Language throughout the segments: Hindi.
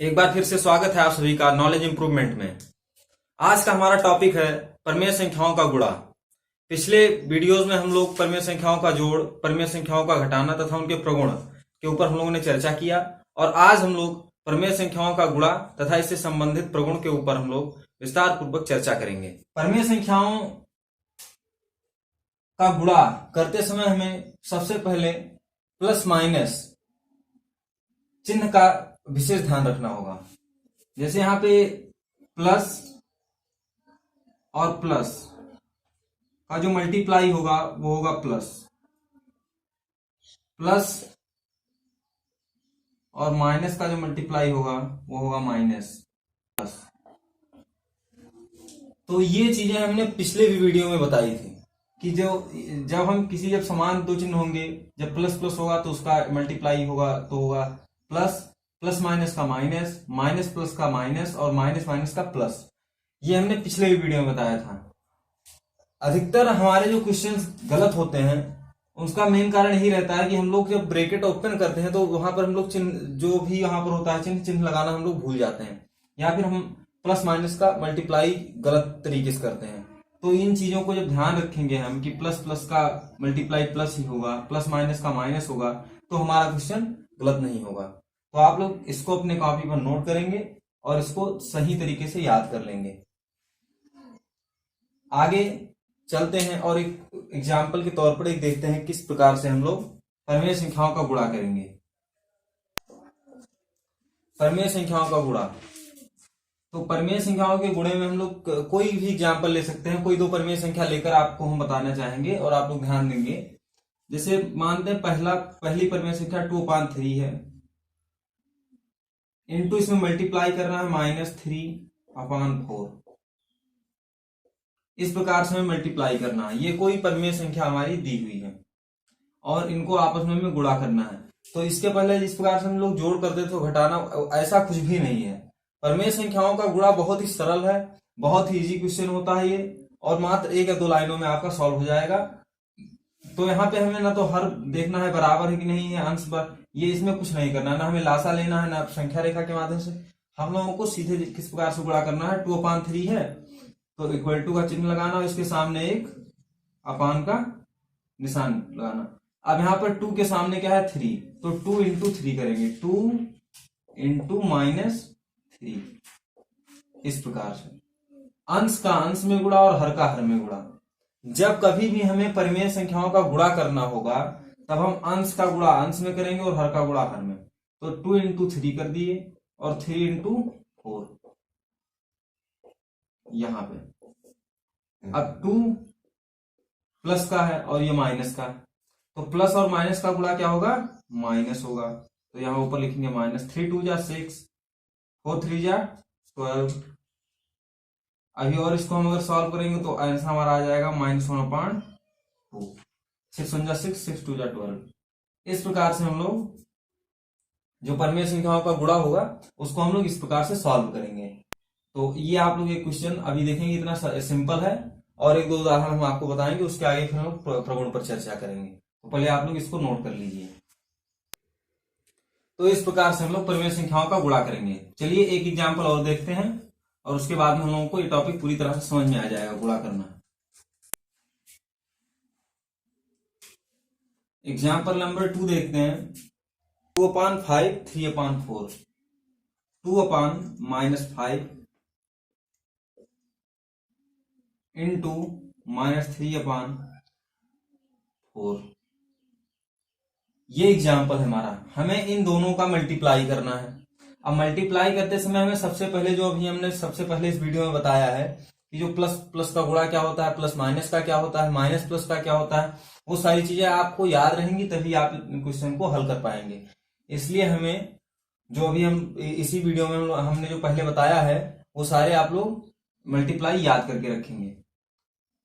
एक बार फिर से स्वागत है आप सभी का नॉलेज इंप्रूवमेंट में। आज का हमारा टॉपिक है परमेय संख्याओं का गुणा। पिछले वीडियोस में हम लोग परमेय संख्याओं का जोड़, परमेय संख्याओं का घटाना तथा उनके प्रगुण के ऊपर हम लोगों ने चर्चा किया और आज हम लोग परमेय संख्याओं का गुणा तथा इससे संबंधित प्रगुण के ऊपर हम लोग विस्तार पूर्वक चर्चा करेंगे। परमेय संख्याओं का गुणा करते समय हमें सबसे पहले प्लस माइनस चिन्ह का विशेष ध्यान रखना होगा। जैसे यहां पे प्लस और प्लस का जो मल्टीप्लाई होगा वो होगा प्लस, प्लस और माइनस का जो मल्टीप्लाई होगा वो होगा माइनस प्लस। तो ये चीजें हमने पिछले भी वीडियो में बताई थी कि जब हम जब समान दो चिन्ह होंगे, जब प्लस प्लस होगा तो उसका मल्टीप्लाई होगा तो होगा प्लस, प्लस माइनस का माइनस, माइनस प्लस का माइनस और माइनस माइनस का प्लस। ये हमने पिछले वीडियो में बताया था। अधिकतर हमारे जो क्वेश्चंस गलत होते हैं उसका मेन कारण यही रहता है कि हम लोग जब ब्रैकेट ओपन करते हैं तो वहां पर हम लोग चिन्ह जो भी यहाँ पर होता है चिन्ह लगाना हम लोग भूल जाते हैं, या फिर हम प्लस माइनस का मल्टीप्लाई गलत तरीके से करते हैं। तो इन चीजों को जब ध्यान रखेंगे हम कि प्लस प्लस का मल्टीप्लाई प्लस ही होगा, प्लस माइनस का माइनस होगा, तो हमारा क्वेश्चन गलत नहीं होगा। तो आप लोग इसको अपने कॉपी पर नोट करेंगे और इसको सही तरीके से याद कर लेंगे। आगे चलते हैं और एक एग्जाम्पल के तौर पर एक देखते हैं किस प्रकार से हम लोग परमेय संख्याओं का गुणा करेंगे। परमेय संख्याओं का गुणा, तो परमेय संख्याओं के गुणे में हम लोग कोई भी एग्जाम्पल ले सकते हैं। कोई दो परमेय संख्या लेकर आपको हम बताना चाहेंगे और आप लोग ध्यान देंगे। जैसे मानते हैं पहली परमेय संख्या 2/3 है, इनटू इसमें मल्टीप्लाई करना है -3/4। इस प्रकार से हमें मल्टीप्लाई करना है। ये कोई परमेय संख्या हमारी दी हुई है और इनको आपस में हमें गुणा करना है। तो इसके पहले जिस प्रकार से हम लोग जोड़ करते थे घटाना, ऐसा कुछ भी नहीं है। परमेय संख्याओं का गुणा बहुत ही सरल है, बहुत ही इजी क्वेश्चन होता है ये, और मात्र 1 या 2 लाइनों में आपका सॉल्व हो जाएगा। तो यहाँ पे हमें ना तो हर देखना है बराबर है कि नहीं है, अंश पर, ये इसमें कुछ नहीं करना, ना हमें लासा लेना है ना संख्या रेखा के माध्यम से। हम लोगों को सीधे किस प्रकार से गुणा करना है, 2/3 है तो इक्वल टू का चिन्ह लगाना और इसके सामने एक अपान का निशान लगाना। अब यहाँ पर 2 के सामने क्या है 3, तो 2 × 3 करेंगे, 2 × -3। इस प्रकार से अंश का अंश में गुणा और हर का हर में गुणा। जब कभी भी हमें परमेय संख्याओं का गुणा करना होगा तब हम अंश का गुणा अंश में करेंगे और हर का गुणा हर में। तो 2 × 3 कर दिए और 3 × 4 यहां पे। अब 2 प्लस का है और ये माइनस का है, तो प्लस और माइनस का गुणा क्या होगा, माइनस होगा। तो यहां ऊपर लिखेंगे -3 × 2 = 6, 4 × 3 = 12। अभी और इसको हम अगर सॉल्व करेंगे तो आंसर हमारा आ जाएगा -1/2। 6 × 1 = 6, 6 × 2 = 12। इस प्रकार से हम लोग जो परमेय संख्याओं का गुणा होगा उसको हम लोग इस प्रकार से सॉल्व करेंगे। तो ये आप लोग एक क्वेश्चन अभी देखेंगे, इतना सिंपल है, और एक दो उदाहरण हम आपको बताएंगे, उसके आगे फिर हम लोग प्रगुण पर चर्चा करेंगे। तो पहले आप लोग इसको नोट कर लीजिए। तो इस प्रकार से हम लोग परमेय संख्याओं का गुणा करेंगे। चलिए एक एग्जाम्पल और देखते हैं और उसके बाद में हम लोगों को ये टॉपिक पूरी तरह से समझ में आ जाएगा गुणा करना। एग्जाम्पल नंबर 2 देखते हैं। 2/5 3/4, 2/-5 इंटू -3/4। ये एग्जाम्पल है हमारा। हमें इन दोनों का मल्टीप्लाई करना है। अब मल्टीप्लाई करते समय हमें सबसे पहले जो अभी हमने सबसे पहले इस वीडियो में बताया है कि जो प्लस प्लस का गुणा क्या होता है, प्लस माइनस का क्या होता है, माइनस प्लस का क्या होता है, वो सारी चीजें आपको याद रहेंगी तभी आप क्वेश्चन को हल कर पाएंगे। इसलिए हमें जो अभी हम इसी वीडियो में हमने जो पहले बताया है वो सारे आप लोग मल्टीप्लाई याद करके रखेंगे।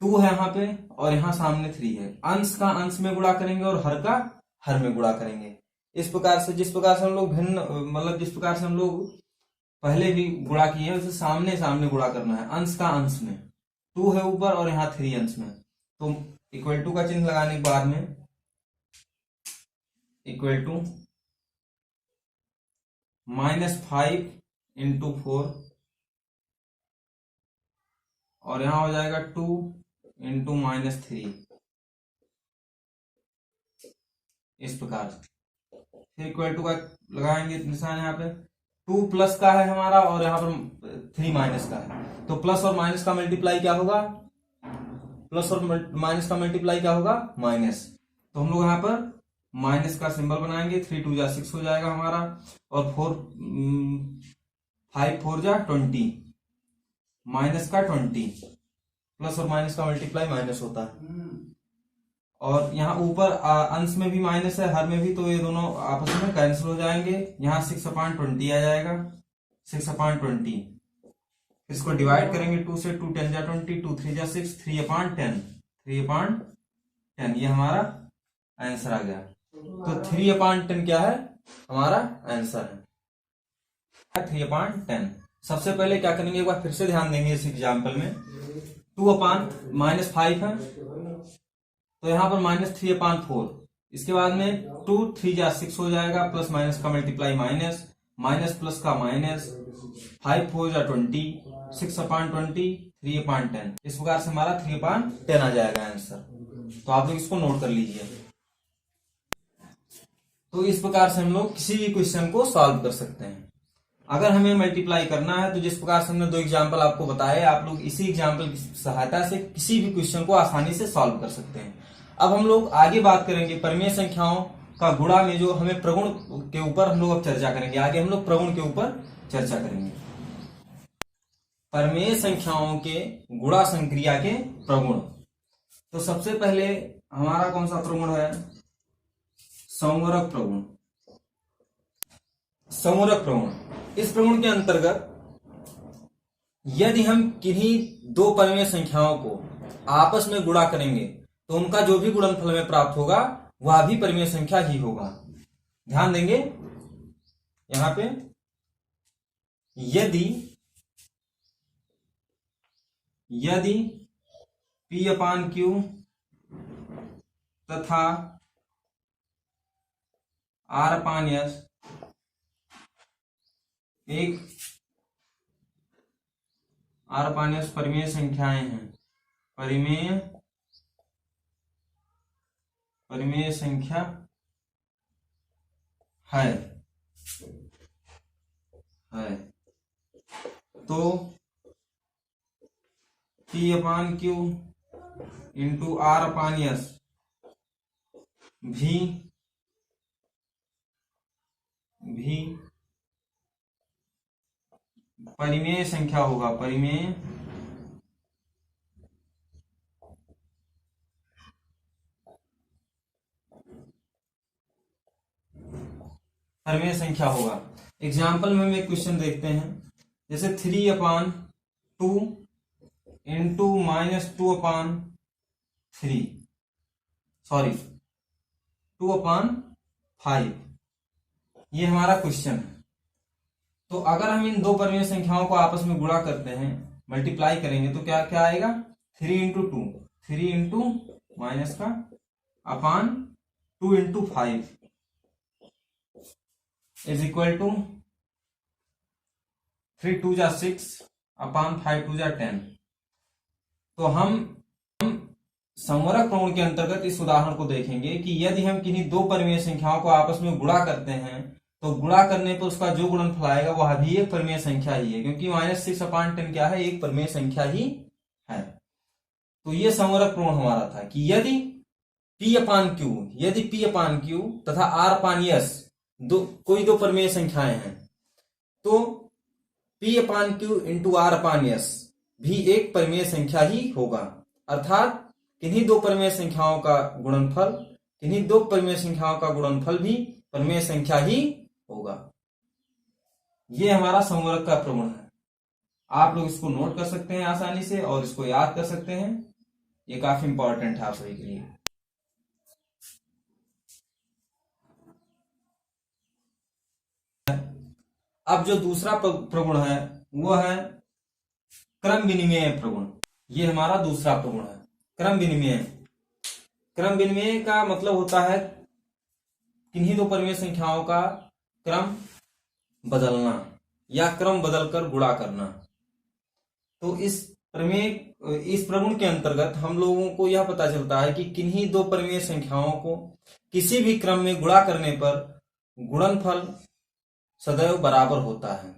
2 है यहाँ पे और यहाँ सामने 3 है। अंश का अंश में गुणा करेंगे और हर का हर में गुणा करेंगे। इस प्रकार से जिस प्रकार से हम लोग जिस प्रकार से हम लोग पहले भी गुणा किए हैं उसे सामने सामने गुणा करना है, अंश का अंश में। 2 है ऊपर और यहाँ 3 अंश में, तो इक्वल टू का चिन्ह लगाने के बाद में इक्वल टू -5 इंटू 4 और यहां हो जाएगा 2 इंटू -3, इस प्रकार से। फिर इक्वल टू का लगाएंगे निशान, यहाँ पे 2 प्लस का है हमारा और यहाँ पर 3 माइनस का है, तो प्लस और माइनस का मल्टीप्लाई क्या होगा, प्लस और माइनस का मल्टीप्लाई क्या होगा, माइनस। तो हम लोग यहाँ पर माइनस का सिंबल बनाएंगे, 3 2 जा 6 हो जाएगा हमारा, और 5 4 जा 20, माइनस का 20, प्लस और माइनस का मल्टीप्लाई माइनस होता है। और यहाँ ऊपर अंश में भी माइनस है, हर में भी, तो ये दोनों आपस में कैंसिल हो जाएंगे। यहाँ 6/20 आ जाएगा, 6/20। इसको डिवाइड करेंगे 2 से, 2 10 जा 20, 2 3 जा 6, 3/10, 3/10 ये हमारा आंसर आ गया। तो 3/10 क्या है, हमारा आंसर है 3/10। सबसे पहले क्या करेंगे, एक बार फिर से ध्यान देंगे इस एग्जाम्पल में। 2/-5 है, तो यहां पर -3/4, इसके बाद में 2 3 जा 6 हो जाएगा, प्लस माइनस का मल्टीप्लाई माइनस, माइनस प्लस का माइनस, 5 4 जा 20, 6/20, 3/10। इस प्रकार से हमारा 3/10 आ जाएगा आंसर। तो आप लोग इसको नोट कर लीजिए। तो इस प्रकार से हम लोग किसी भी क्वेश्चन को सॉल्व कर सकते हैं। अगर हमें मल्टीप्लाई करना है तो जिस प्रकार से हमने 2 एग्जाम्पल आपको बताए, आप लोग इसी एग्जाम्पल की सहायता से किसी भी क्वेश्चन को आसानी से सॉल्व कर सकते हैं। अब हम लोग आगे बात करेंगे परिमेय संख्याओं का गुणा में, जो हमें प्रगुण के ऊपर हम लोग अब चर्चा करेंगे। आगे हम लोग प्रगुण के ऊपर चर्चा करेंगे। परिमेय संख्याओं के गुणा संक्रिया के प्रगुण। तो सबसे पहले हमारा कौन सा प्रगुण है, संवरक प्रगुण। संवरक प्रगुण, इस प्रगुण के अंतर्गत यदि हम किन्हीं 2 परिमेय संख्याओं को आपस में गुणा करेंगे तो उनका जो भी गुणनफल में प्राप्त होगा वह भी परिमेय संख्या ही होगा। ध्यान देंगे यहां पे, यदि P/Q तथा R/S एक R/S परिमेय संख्याएं हैं, परिमेय संख्या है, तो P/Q इंटू R/S भी परिमेय संख्या होगा, परिमेय संख्या होगा। एग्जाम्पल में हम एक क्वेश्चन देखते हैं, जैसे 3/2 इंटू -2/5, ये हमारा क्वेश्चन है। तो अगर हम इन 2 परिमेय संख्याओं को आपस में गुणा करते हैं, मल्टीप्लाई करेंगे, तो क्या क्या आएगा, 3 इंटू माइनस का अपान 2 इंटू 5 इज इक्वल टू 3 2 जा 6 अपान 5 2 जा 10। तो हम संवरक प्रगुण के अंतर्गत इस उदाहरण को देखेंगे कि यदि हम किन्हीं 2 परिमेय संख्याओं को आपस में गुणा करते हैं तो गुणा करने पर उसका जो गुणनफल आएगा वह भी एक परिमेय संख्या ही है, क्योंकि -6/10 क्या है, एक परिमेय संख्या ही है। तो ये संवरक प्रगुण हमारा था कि यदि P/Q तथा R/S कोई 2 परिमेय संख्याएं हैं, तो P/Q इंटू R/S भी एक परिमेय संख्या ही होगा। अर्थात किन्हीं 2 परिमेय संख्याओं का गुणनफल भी परिमेय संख्या ही होगा। ये हमारा संवरक का प्रगुण है। आप लोग इसको नोट कर सकते हैं आसानी से और इसको याद कर सकते हैं, ये काफी इंपॉर्टेंट है आप सभी के लिए। अब जो दूसरा प्रगुण है वो है क्रम विनिमय प्रगुण। ये हमारा दूसरा प्रगुण है, क्रम विनिमय। क्रम विनिमय का मतलब होता है किन्हीं 2 परिमेय संख्याओं का क्रम बदलना। या क्रम बदलकर गुणा करना। तो इस प्रगुण के अंतर्गत हम लोगों को यह पता चलता है कि किन्हीं दो परिमेय संख्याओं को किसी भी क्रम में गुणा करने पर गुणनफल सदैव बराबर होता है।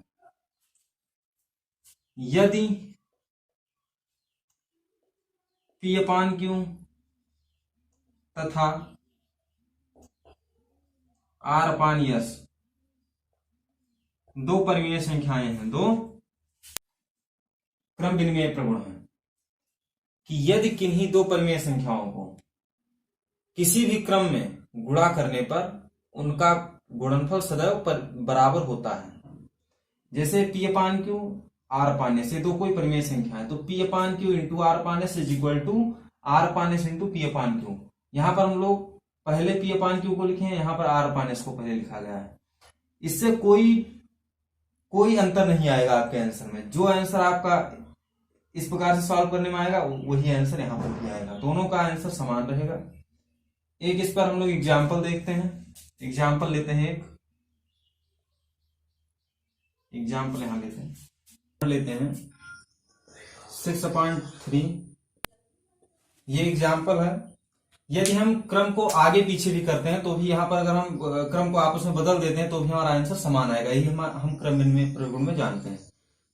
यदि P/Q तथा R/S दो परिमेय संख्याएं हैं, दो क्रम विनिमेय प्रगुण है, कि यदि किन्हीं दो परिमेय संख्याओं को किसी भी क्रम में गुणा करने पर उनका गुणनफल सदैव बराबर होता है। जैसे P/Q R/S, ये दो कोई परिमेय संख्या है, तो P/Q into R/S is equal to R/S into P/Q। यहां पर हम लोग पहले P/Q को लिखे हैं, यहां पर R/S को पहले लिखा गया है। इससे कोई अंतर नहीं आएगा आपके आंसर में। जो आंसर आपका इस प्रकार से सॉल्व करने में आएगा वही आंसर यहां पर भी आएगा, दोनों का आंसर समान रहेगा। एक इस पर हम लोग एग्जाम्पल देखते हैं, एग्जाम्पल लेते हैं, एक एग्जाम्पल यहां लेते हैं 6/3। ये एग्जाम्पल है। यदि हम क्रम को आगे पीछे भी करते हैं तो भी यहाँ पर अगर हम क्रम को आपस में बदल देते हैं तो भी हमारा आंसर समान आएगा, यही हम क्रम विनिमेय प्रगुण में जानते हैं।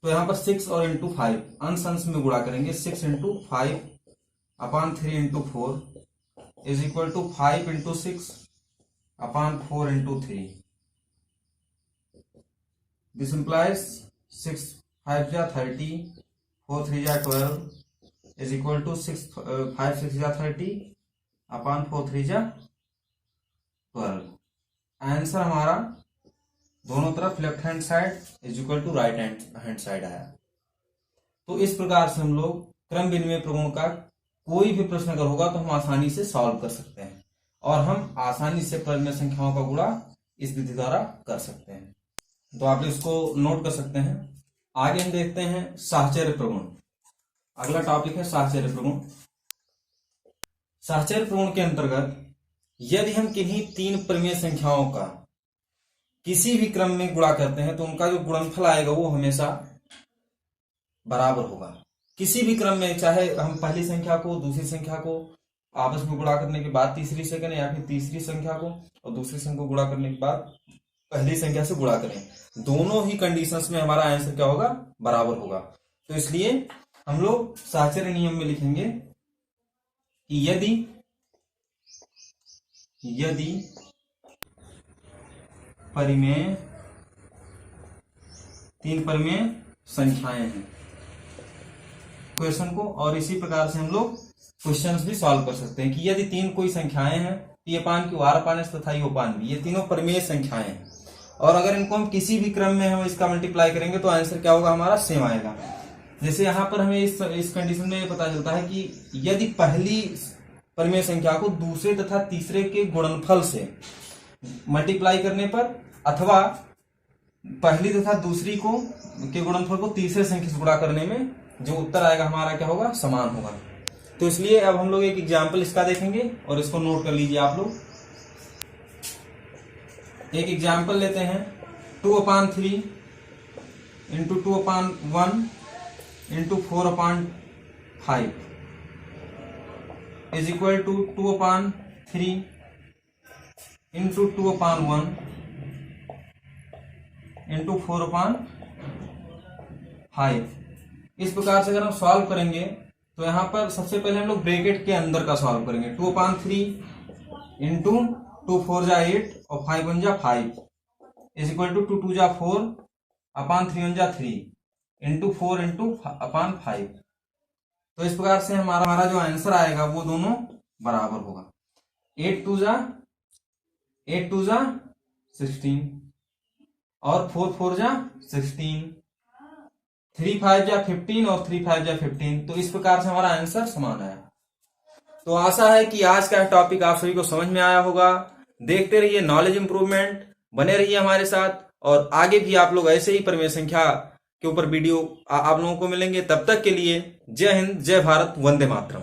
तो यहाँ पर 6 और इंटू 5 अंश अंश में गुणा करेंगे। 6 into 5/3 into 4 is equal to 5 into 6/4 into 3। This implies 6 5 जा 30, 4 3 जा 12 इज इक्वल टू 5 6 जा 30/4 3 जा 12। आंसर हमारा दोनों तरफ left hand side is equal to right hand side आया। तो इस प्रकार से हम लोग क्रम विनिमय प्रगुण का कोई भी प्रश्न अगर होगा तो हम आसानी से सॉल्व कर सकते हैं, और हम आसानी से परिमेय संख्याओं का गुणा इस विधि द्वारा कर सकते हैं। तो आप इसको नोट कर सकते हैं। आगे हम देखते हैं साहचर्य प्रगुण। अगला टॉपिक है साहचर्य प्रगुण। साहचर्य प्रगुण के अंतर्गत यदि हम किन्हीं तीन परिमेय संख्याओं का किसी भी क्रम में गुणा करते हैं तो उनका जो गुणनफल आएगा वो हमेशा बराबर होगा। किसी भी क्रम में, चाहे हम पहली संख्या को दूसरी संख्या को आपस में गुणा करने के बाद तीसरी से करें, या फिर तीसरी संख्या को और दूसरी संख्या को गुणा करने के बाद पहली संख्या से गुणा करें, दोनों ही कंडीशंस में हमारा आंसर क्या होगा, बराबर होगा। तो इसलिए हम लोग साहचर्य नियम में लिखेंगे कि यदि तीन परिमेय संख्याएं हैं क्वेश्चन को, और इसी प्रकार से हम लोग क्वेश्चंस भी सॉल्व कर सकते हैं कि यदि तीन कोई संख्याएं हैं P/Q R/S तथा U/V, ये तीनों परिमेय संख्याएं हैं, और अगर इनको हम किसी भी क्रम में हम इसका मल्टीप्लाई करेंगे तो आंसर क्या होगा, हमारा सेम आएगा। जैसे यहां पर हमें इस कंडीशन में पता चलता है कि यदि पहली परिमेय संख्या को दूसरे तथा तीसरे के गुणनफल से मल्टीप्लाई करने पर, अथवा पहली तथा दूसरी के गुणनफल को तीसरे संख्या से गुणा करने में जो उत्तर आएगा हमारा क्या होगा, समान होगा। तो इसलिए अब हम लोग एक एग्जाम्पल इसका देखेंगे और इसको नोट कर लीजिए आप लोग। एक एग्जाम्पल लेते हैं 2/3 into 2/1 into 4/5 is equal to 2/3 into 2/1 into 4/5। इस प्रकार से अगर हम सॉल्व करेंगे तो यहां पर सबसे पहले हम लोग ब्रैकेट के अंदर का सॉल्व करेंगे। 2/3 इंटू 2 4 जा 8 और 5 1 जा 5 इज इक्वल टू 2 2 जा 4/3 1 जा 3 इंटू 4 इंटू 5। तो इस प्रकार से हमारा जो आंसर आएगा वो दोनों बराबर होगा। 8 2 जा 16 और 4 4 जा 16, 3 5 जा 15 और 3 5 जा 15। तो इस प्रकार से हमारा आंसर समान आया। तो आशा है कि आज का टॉपिक आप सभी को समझ में आया होगा। देखते रहिए नॉलेज इंप्रूवमेंट, बने रहिए हमारे साथ, और आगे भी आप लोग ऐसे ही परिमेय संख्या के ऊपर वीडियो आप लोगों को मिलेंगे। तब तक के लिए जय हिंद, जय भारत, वंदे मातरम।